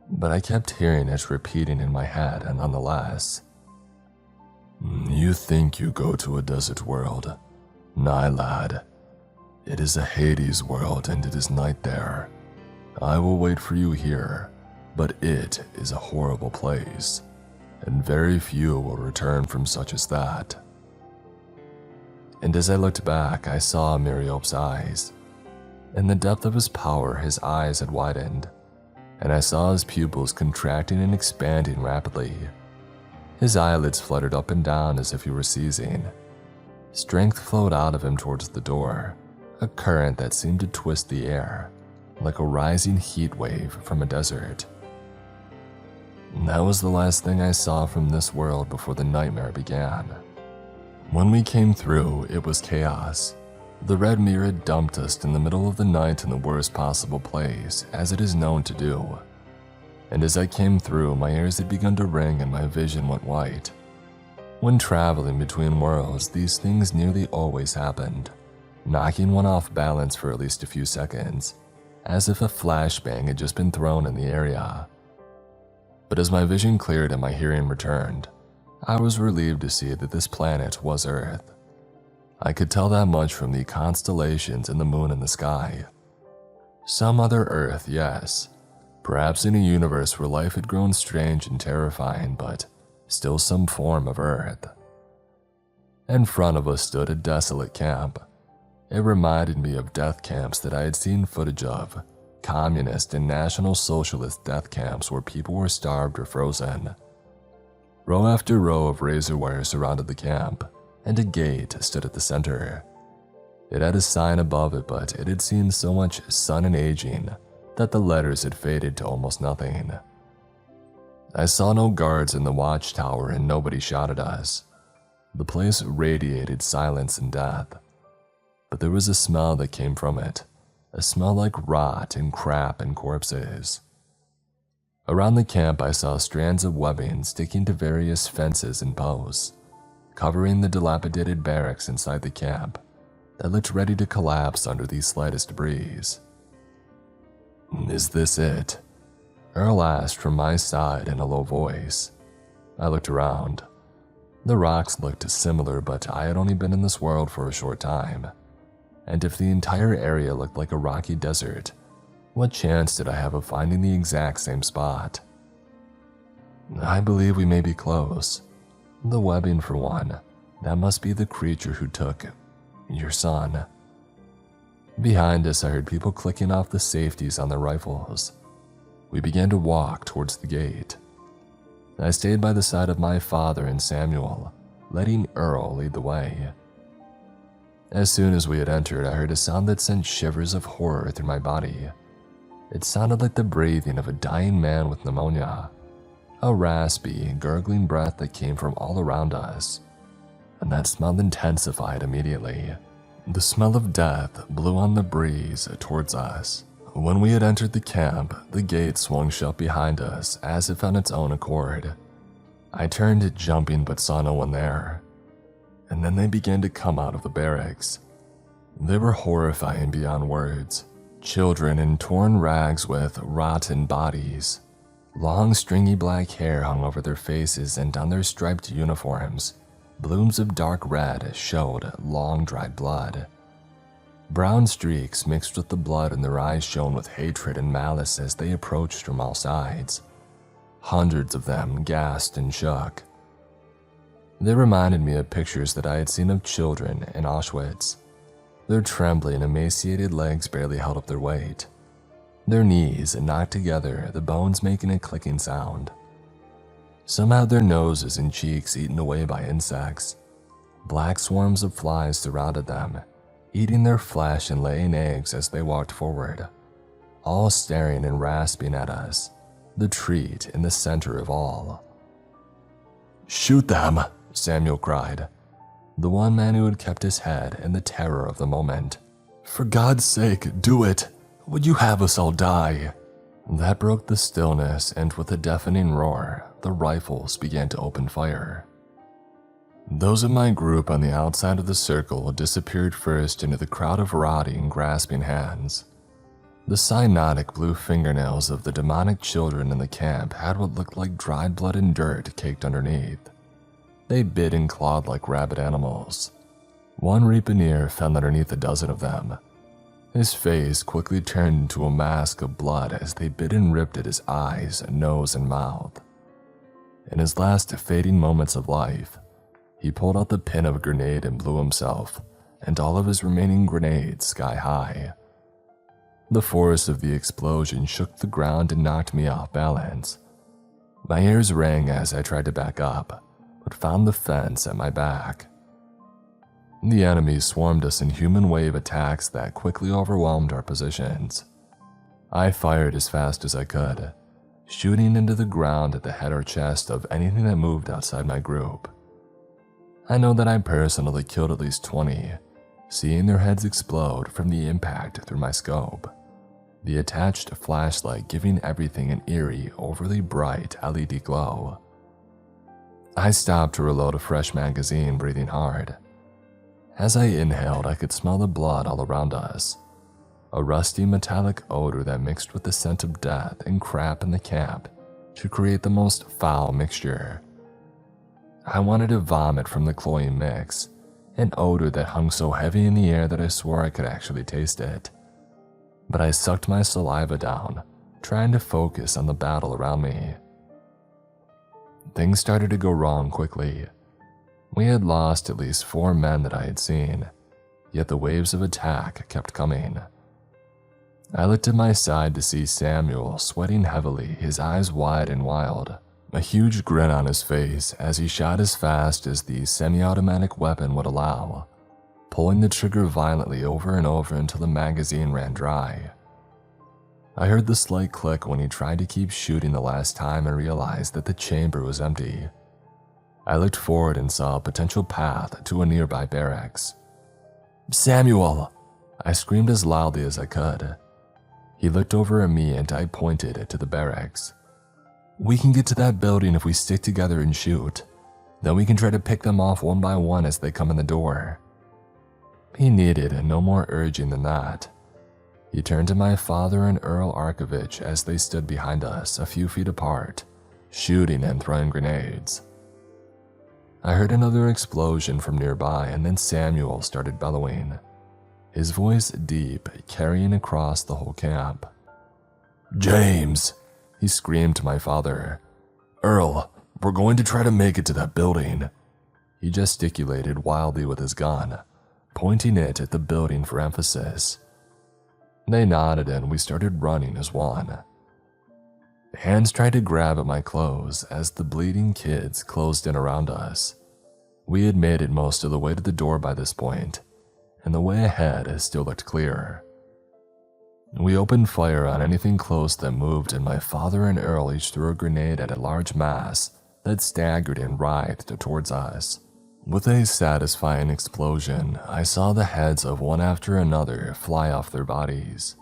Speaker 1: but I kept hearing it repeating in my head nonetheless. "You think you go to a desert world? Nay, lad. It is a Hades world and it is night there. I will wait for you here, but it is a horrible place, and very few will return from such as that." And as I looked back, I saw Miriop's eyes. In the depth of his power, his eyes had widened, and I saw his pupils contracting and expanding rapidly. His eyelids fluttered up and down as if he were seizing. Strength flowed out of him towards the door, a current that seemed to twist the air, like a rising heat wave from a desert. That was the last thing I saw from this world before the nightmare began. When we came through, it was chaos. The red mirror dumped us in the middle of the night in the worst possible place, as it is known to do. And as I came through, my ears had begun to ring and my vision went white. When traveling between worlds, these things nearly always happened, knocking one off balance for at least a few seconds, as if a flashbang had just been thrown in the area. But as my vision cleared and my hearing returned, I was relieved to see that this planet was Earth. I could tell that much from the constellations and the moon in the sky. Some other Earth, yes. Perhaps in a universe where life had grown strange and terrifying, but still some form of Earth. In front of us stood a desolate camp. It reminded me of death camps that I had seen footage of, communist and National Socialist death camps where people were starved or frozen. Row after row of razor wire surrounded the camp, and a gate stood at the center. It had a sign above it, but it had seen so much sun and aging that the letters had faded to almost nothing. I saw no guards in the watchtower and nobody shot at us. The place radiated silence and death. But there was a smell that came from it, a smell like rot and crap and corpses. Around the camp I saw strands of webbing sticking to various fences and posts, covering the dilapidated barracks inside the camp that looked ready to collapse under the slightest breeze. "Is this it?" Earl asked from my side in a low voice. I looked around. The rocks looked similar, but I had only been in this world for a short time. And if the entire area looked like a rocky desert, what chance did I have of finding the exact same spot? "I believe we may be close. The webbing for one. That must be the creature who took your son." Behind us I heard people clicking off the safeties on their rifles. We began to walk towards the gate. I stayed by the side of my father and Samuel, letting Earl lead the way. As soon as we had entered, I heard a sound that sent shivers of horror through my body. It sounded like the breathing of a dying man with pneumonia, a raspy, gurgling breath that came from all around us, and that smell intensified immediately. The smell of death blew on the breeze towards us. When we had entered the camp, the gate swung shut behind us as if on its own accord. I turned jumping but saw no one there. And then they began to come out of the barracks. They were horrifying beyond words. Children in torn rags with rotten bodies. Long stringy black hair hung over their faces, and on their striped uniforms, blooms of dark red showed long dried blood. Brown streaks mixed with the blood in their eyes shone with hatred and malice as they approached from all sides. Hundreds of them gasped and shook. They reminded me of pictures that I had seen of children in Auschwitz. Their trembling, emaciated legs barely held up their weight. Their knees knocked together, the bones making a clicking sound. Some had their noses and cheeks eaten away by insects. Black swarms of flies surrounded them, eating their flesh and laying eggs as they walked forward, all staring and rasping at us, the treat in the center of all. "Shoot them!" Samuel cried, the one man who had kept his head in the terror of the moment. "For God's sake, do it! Would you have us all die?" That broke the stillness, and with a deafening roar, the rifles began to open fire. Those of my group on the outside of the circle disappeared first into the crowd of rotting, grasping hands. The cyanotic blue fingernails of the demonic children in the camp had what looked like dried blood and dirt caked underneath. They bit and clawed like rabid animals. One Reaponeer fell underneath a dozen of them. His face quickly turned into a mask of blood as they bit and ripped at his eyes, nose, and mouth. In his last fading moments of life, he pulled out the pin of a grenade and blew himself and all of his remaining grenades sky high. The force of the explosion shook the ground and knocked me off balance. My ears rang as I tried to back up, but found the fence at my back. The enemy swarmed us in human wave attacks that quickly overwhelmed our positions. I fired as fast as I could, shooting into the ground at the head or chest of anything that moved outside my group. I know that I personally killed at least 20, seeing their heads explode from the impact through my scope, the attached flashlight giving everything an eerie, overly bright LED glow. I stopped to reload a fresh magazine, breathing hard. As I inhaled, I could smell the blood all around us, a rusty metallic odor that mixed with the scent of death and crap in the camp to create the most foul mixture. I wanted to vomit from the cloying mix, an odor that hung so heavy in the air that I swore I could actually taste it. But I sucked my saliva down, trying to focus on the battle around me. Things started to go wrong quickly. We had lost at least 4 men that I had seen, yet the waves of attack kept coming. I looked at my side to see Samuel sweating heavily, his eyes wide and wild, a huge grin on his face as he shot as fast as the semi-automatic weapon would allow, pulling the trigger violently over and over until the magazine ran dry. I heard the slight click when he tried to keep shooting the last time and realized that the chamber was empty. I looked forward and saw a potential path to a nearby barracks. "Samuel!" I screamed as loudly as I could. He looked over at me and I pointed to the barracks. "We can get to that building if we stick together and shoot. Then we can try to pick them off one by one as they come in the door." He needed no more urging than that. He turned to my father and Earl Arkovich as they stood behind us, a few feet apart, shooting and throwing grenades. I heard another explosion from nearby, and then Samuel started bellowing, his voice deep, carrying across the whole camp. "James!" he screamed to my father. "Earl, we're going to try to make it to that building." He gesticulated wildly with his gun, pointing it at the building for emphasis. They nodded and we started running as one. Hands tried to grab at my clothes as the bleeding kids closed in around us. We had made it most of the way to the door by this point, and the way ahead still looked clear. We opened fire on anything close that moved, and my father and Earl each threw a grenade at a large mass that staggered and writhed towards us. With a satisfying explosion, I saw the heads of one after another fly off their bodies.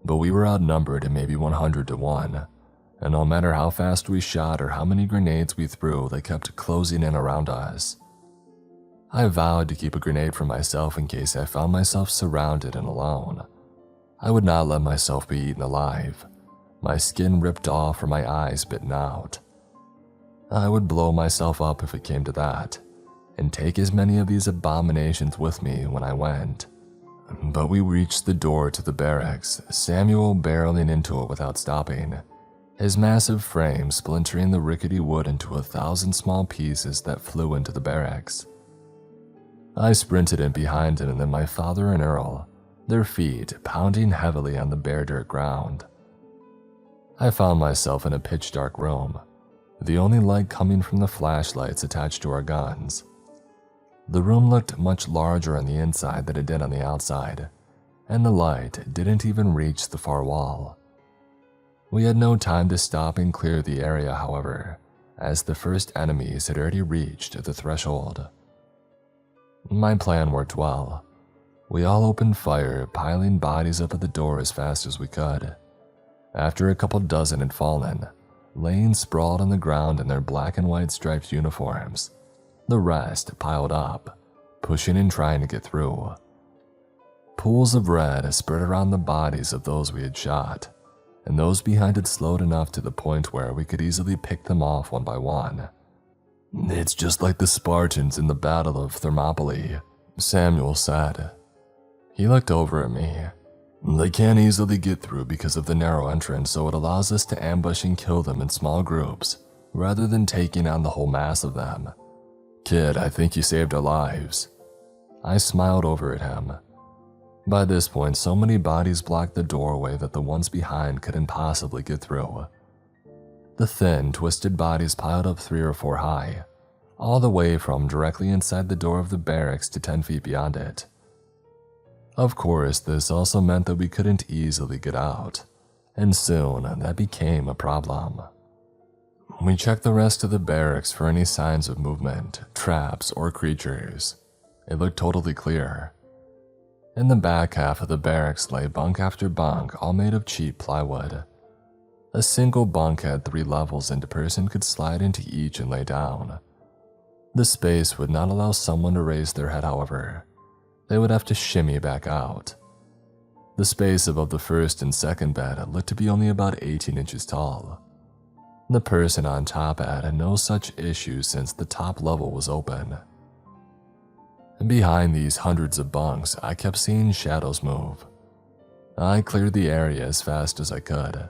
Speaker 1: But we were outnumbered at maybe 100 to 1, and no matter how fast we shot or how many grenades we threw, they kept closing in around us. I vowed to keep a grenade for myself in case I found myself surrounded and alone. I would not let myself be eaten alive, my skin ripped off or my eyes bitten out. I would blow myself up if it came to that, and take as many of these abominations with me when I went. But we reached the door to the barracks, Samuel barreling into it without stopping, his massive frame splintering the rickety wood into 1,000 small pieces that flew into the barracks. I sprinted in behind him, and then my father and Earl, their feet pounding heavily on the bare dirt ground. I found myself in a pitch-dark room, the only light coming from the flashlights attached to our guns. The room looked much larger on the inside than it did on the outside, and the light didn't even reach the far wall. We had no time to stop and clear the area, however, as the first enemies had already reached the threshold. My plan worked well. We all opened fire, piling bodies up at the door as fast as we could. After a couple dozen had fallen, laying sprawled on the ground in their black and white striped uniforms, the rest piled up, pushing and trying to get through. Pools of red spread around the bodies of those we had shot, and those behind had slowed enough to the point where we could easily pick them off one by one. "It's just like the Spartans in the Battle of Thermopylae," Samuel said. He looked over at me. "They can't easily get through because of the narrow entrance, so it allows us to ambush and kill them in small groups, rather than taking on the whole mass of them. Kid, I think you saved our lives." I smiled over at him. By this point, so many bodies blocked the doorway that the ones behind couldn't possibly get through. The thin, twisted bodies piled up 3 or 4 high, all the way from directly inside the door of the barracks to 10 feet beyond it. Of course, this also meant that we couldn't easily get out, and soon that became a problem. We checked the rest of the barracks for any signs of movement, traps, or creatures. It looked totally clear. In the back half of the barracks lay bunk after bunk, all made of cheap plywood. A single bunk had 3 levels, and a person could slide into each and lay down. The space would not allow someone to raise their head, however. They would have to shimmy back out. The space above the first and second bed looked to be only about 18 inches tall. The person on top had no such issue since the top level was open. And behind these hundreds of bunks, I kept seeing shadows move. I cleared the area as fast as I could,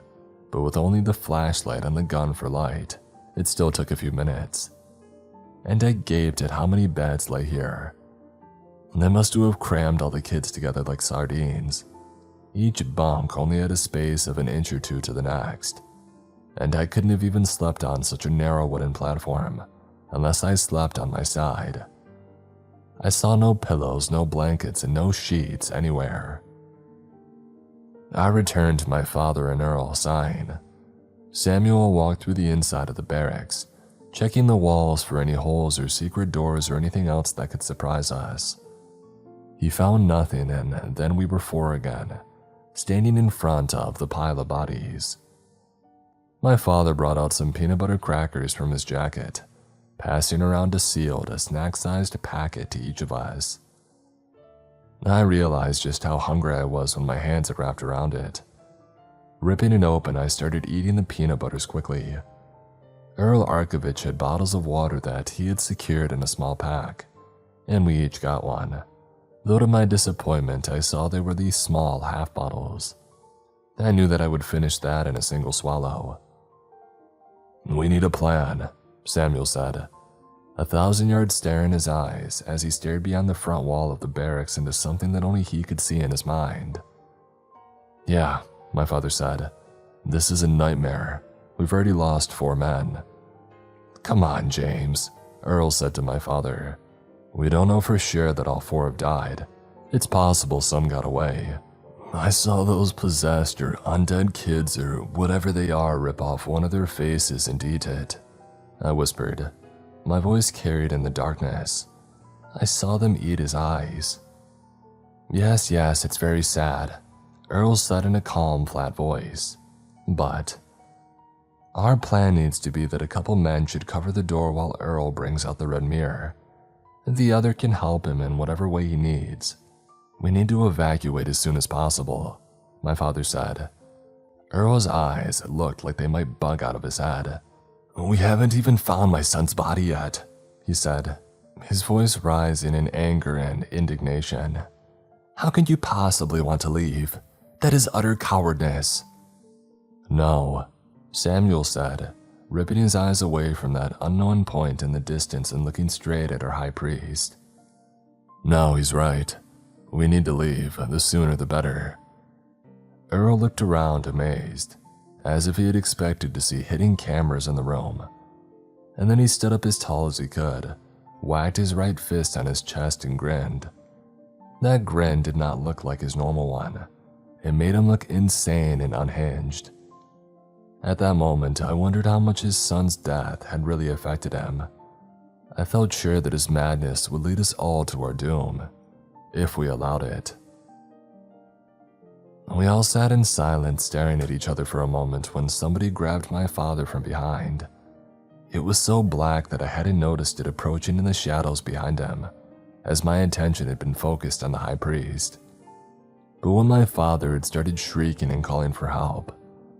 Speaker 1: but with only the flashlight and the gun for light, it still took a few minutes. and I gaped at how many beds lay here. They must have crammed all the kids together like sardines. Each bunk only had a space of an inch or two to the next, and I couldn't have even slept on such a narrow wooden platform unless I slept on my side. I saw no pillows, no blankets, and no sheets anywhere. I returned to my father and Earl, sighing. Samuel walked through the inside of the barracks, checking the walls for any holes or secret doors or anything else that could surprise us. He found nothing, and then we were four again, standing in front of the pile of bodies. My father brought out some peanut butter crackers from his jacket, passing around a sealed, snack-sized packet to each of us. I realized just how hungry I was when my hands had wrapped around it. Ripping it open, I started eating the peanut butters quickly. Earl Arkovich had bottles of water that he had secured in a small pack, and we each got one. Though to my disappointment, I saw they were these small half bottles. I knew that I would finish that in a single swallow. "We need a plan," Samuel said, a 1,000-yard stare in his eyes as he stared beyond the front wall of the barracks into something that only he could see in his mind. "Yeah," my father said. "This is a nightmare. We've already lost 4 men." "Come on, James," Earl said to my father. "We don't know for sure that all 4 have died. It's possible some got away. I saw those possessed or undead kids or whatever they are rip off one of their faces and eat it," I whispered. My voice carried in the darkness. "I saw them eat his eyes." Yes, it's very sad," Earl said in a calm, flat voice. "But our plan needs to be that a couple men should cover the door while Earl brings out the red mirror. The other can help him in whatever way he needs. We need to evacuate as soon as possible," my father said. Earl's eyes looked like they might bug out of his head. "We haven't even found my son's body yet," he said, his voice rising in anger and indignation. "How can you possibly want to leave? That is utter cowardice." "No," Samuel said, ripping his eyes away from that unknown point in the distance and looking straight at our high priest. "No, he's right. We need to leave, the sooner the better." Earl looked around amazed, as if he had expected to see hidden cameras in the room. And then he stood up as tall as he could, whacked his right fist on his chest and grinned. That grin did not look like his normal one. It made him look insane and unhinged. At that moment, I wondered how much his son's death had really affected him. I felt sure that his madness would lead us all to our doom, if we allowed it. We all sat in silence, staring at each other for a moment when somebody grabbed my father from behind. It was so black that I hadn't noticed it approaching in the shadows behind him, as my attention had been focused on the high priest. But when my father had started shrieking and calling for help,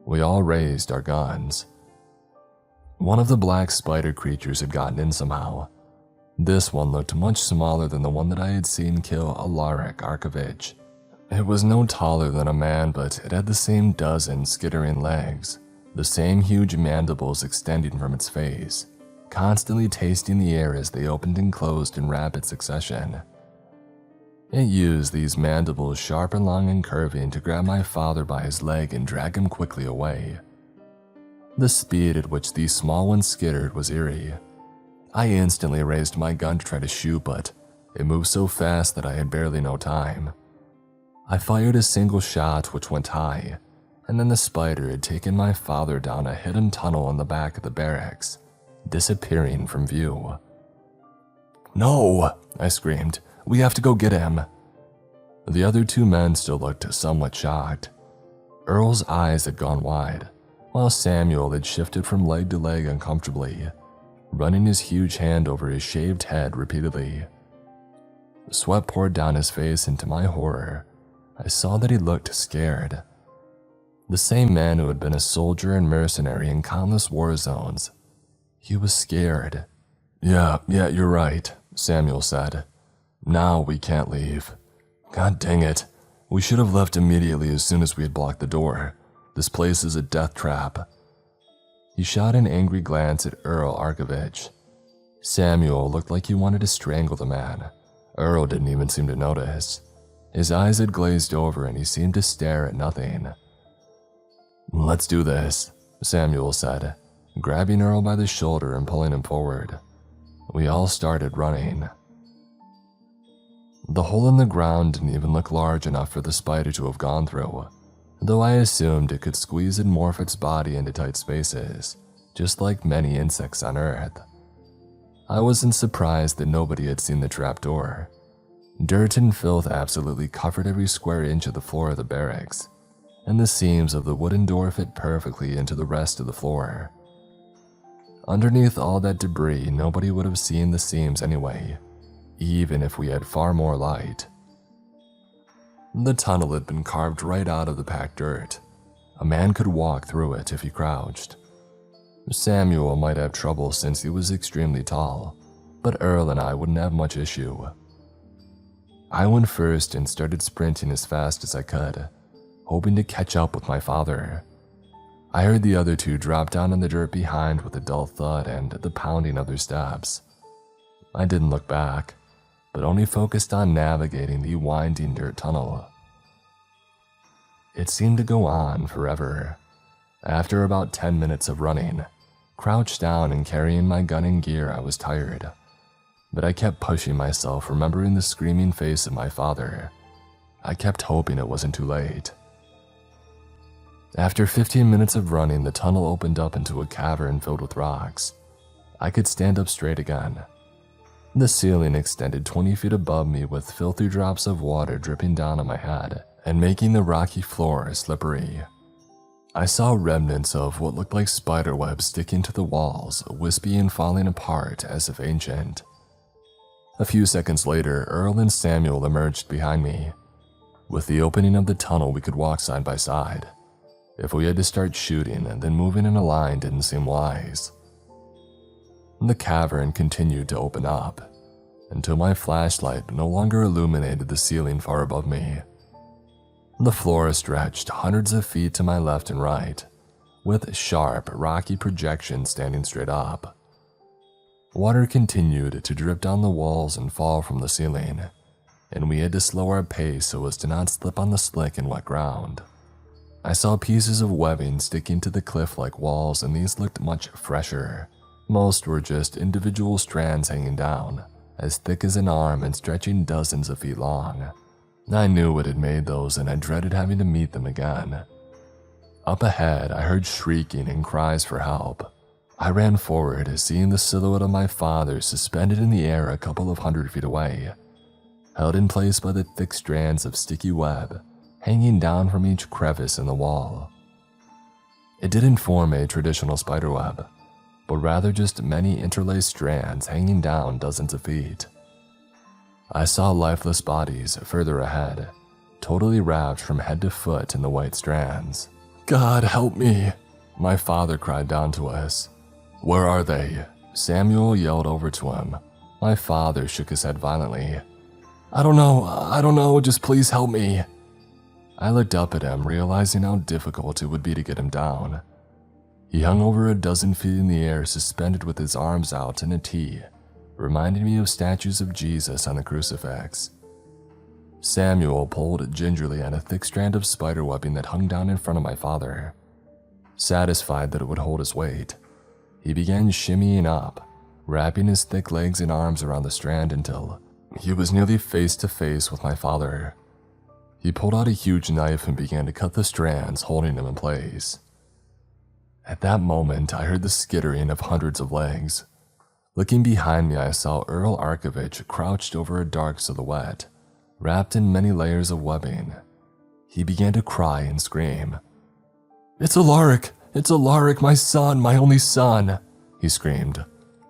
Speaker 1: we all raised our guns. One of the black spider creatures had gotten in somehow. This one looked much smaller than the one that I had seen kill Alaric Arkovich. It was no taller than a man, but it had the same dozen skittering legs, the same huge mandibles extending from its face, constantly tasting the air as they opened and closed in rapid succession. It used these mandibles, sharp and long and curving, to grab my father by his leg and drag him quickly away. The speed at which these small ones skittered was eerie. I instantly raised my gun to try to shoot, but it moved so fast that I had barely no time. I fired a single shot which went high, and then the spider had taken my father down a hidden tunnel in the back of the barracks, disappearing from view. "No!" I screamed. "We have to go get him." The other 2 men still looked somewhat shocked. Earl's eyes had gone wide, while Samuel had shifted from leg to leg uncomfortably, running his huge hand over his shaved head repeatedly. Sweat poured down his face, and to my horror, I saw that he looked scared. The same man who had been a soldier and mercenary in countless war zones. He was scared. Yeah, you're right," Samuel said. "Now we can't leave. God dang it. We should have left immediately as soon as we had blocked the door. This place is a death trap." He shot an angry glance at Earl Arkovich. Samuel looked like he wanted to strangle the man. Earl didn't even seem to notice. His eyes had glazed over and he seemed to stare at nothing. "Let's do this," Samuel said, grabbing Earl by the shoulder and pulling him forward. We all started running. The hole in the ground didn't even look large enough for the spider to have gone through, though I assumed it could squeeze and morph its body into tight spaces, just like many insects on Earth. I wasn't surprised that nobody had seen the trapdoor. Dirt and filth absolutely covered every square inch of the floor of the barracks, and the seams of the wooden door fit perfectly into the rest of the floor. Underneath all that debris, nobody would have seen the seams anyway, even if we had far more light. The tunnel had been carved right out of the packed dirt. A man could walk through it if he crouched. Samuel might have trouble since he was extremely tall, but Earl and I wouldn't have much issue. I went first and started sprinting as fast as I could, hoping to catch up with my father. I heard the other two drop down in the dirt behind with a dull thud and the pounding of their steps. I didn't look back, but only focused on navigating the winding dirt tunnel. It seemed to go on forever. After about 10 minutes of running, crouched down and carrying my gun and gear, I was tired, but I kept pushing myself, remembering the screaming face of my father. I kept hoping it wasn't too late. After 15 minutes of running, the tunnel opened up into a cavern filled with rocks. I could stand up straight again. The ceiling extended 20 feet above me with filthy drops of water dripping down on my head and making the rocky floor slippery. I saw remnants of what looked like spiderwebs sticking to the walls, wispy and falling apart as if ancient. A few seconds later, Earl and Samuel emerged behind me. With the opening of the tunnel, we could walk side by side. If we had to start shooting, then moving in a line didn't seem wise. The cavern continued to open up, until my flashlight no longer illuminated the ceiling far above me. The floor stretched hundreds of feet to my left and right, with sharp, rocky projections standing straight up. Water continued to drip down the walls and fall from the ceiling, and we had to slow our pace so as to not slip on the slick and wet ground. I saw pieces of webbing sticking to the cliff-like walls, and these looked much fresher. Most were just individual strands hanging down, as thick as an arm and stretching dozens of feet long. I knew what had made those, and I dreaded having to meet them again. Up ahead, I heard shrieking and cries for help. I ran forward, seeing the silhouette of my father suspended in the air a couple of 100 feet away, held in place by the thick strands of sticky web hanging down from each crevice in the wall. It didn't form a traditional spiderweb, but rather just many interlaced strands hanging down dozens of feet. I saw lifeless bodies further ahead, totally wrapped from head to foot in the white strands. "God help me," my father cried down to us. "Where are they?" Samuel yelled over to him. My father shook his head violently. I don't know, just please help me." I looked up at him, realizing how difficult it would be to get him down. He hung over a dozen feet in the air, suspended with his arms out in a T, reminding me of statues of Jesus on the crucifix. Samuel pulled gingerly at a thick strand of spiderwebbing that hung down in front of my father. Satisfied that it would hold his weight, he began shimmying up, wrapping his thick legs and arms around the strand until he was nearly face to face with my father. He pulled out a huge knife and began to cut the strands, holding him in place. At that moment, I heard the skittering of hundreds of legs. Looking behind me, I saw Earl Arkovich crouched over a dark silhouette, wrapped in many layers of webbing. He began to cry and scream. It's Alaric, my son, my only son," he screamed,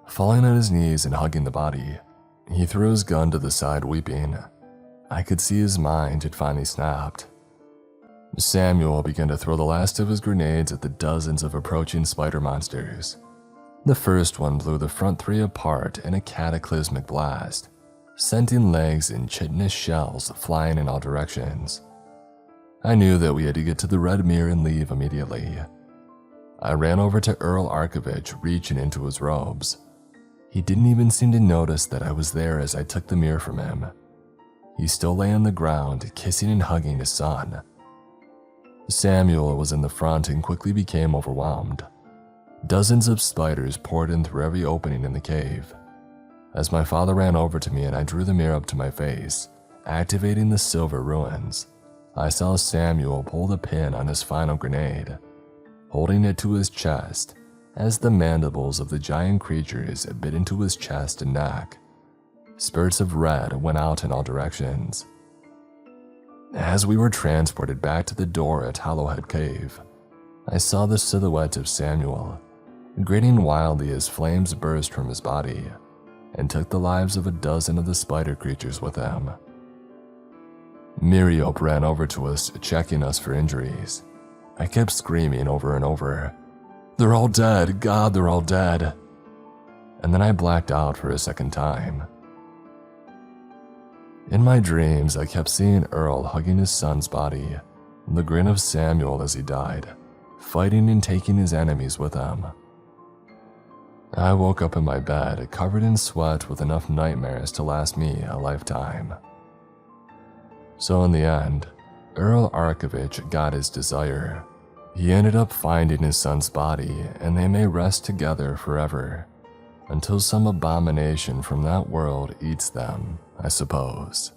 Speaker 1: falling on his knees and hugging the body. He threw his gun to the side, weeping. I could see his mind had finally snapped. Samuel began to throw the last of his grenades at the dozens of approaching spider monsters. The first one blew the front three apart in a cataclysmic blast, sending legs and chitinous shells flying in all directions. I knew that we had to get to the red mirror and leave immediately. I ran over to Earl Arkovich, reaching into his robes. He didn't even seem to notice that I was there as I took the mirror from him. He still lay on the ground, kissing and hugging his son. Samuel was in the front and quickly became overwhelmed. Dozens of spiders poured in through every opening in the cave. As my father ran over to me and I drew the mirror up to my face, activating the silver ruins, I saw Samuel pull the pin on his final grenade, holding it to his chest as the mandibles of the giant creatures bit into his chest and neck. Spurts of red went out in all directions. As we were transported back to the door at Hollowhead Cave, I saw the silhouette of Samuel, grinning wildly as flames burst from his body and took the lives of a dozen of the spider creatures with him. Miriop ran over to us, checking us for injuries. I kept screaming over and over, "They're all dead, God, they're all dead." And then I blacked out for a second time. In my dreams, I kept seeing Earl hugging his son's body, the grin of Samuel as he died, fighting and taking his enemies with him. I woke up in my bed, covered in sweat with enough nightmares to last me a lifetime. So in the end, Earl Arkovich got his desire. He ended up finding his son's body, and they may rest together forever, until some abomination from that world eats them, I suppose.